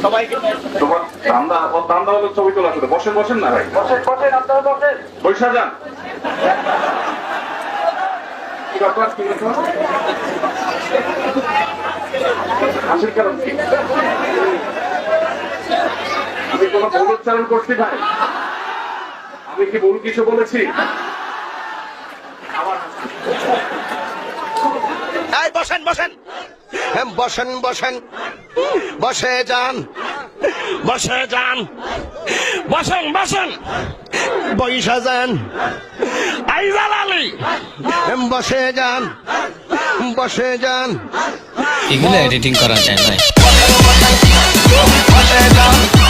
বসেন। তোমার ধান্দা হলো ছবি তোলা শুধু। বসেন বসেন না ভাই, বৈশা যান। হাসির কারণ কি? আমি কোনো ভুল উচ্চারণ করছি ভাই? আমি কি ভুল কিছু বলেছি? বসেন বসেন বসেন বসেন, বসে যান, বসে যান, বসেন বসেন, বৈশা যান। আইজাল আলী বসে যান, বসে যান। এগুলো এডিটিং করা যায় না। বসে যান।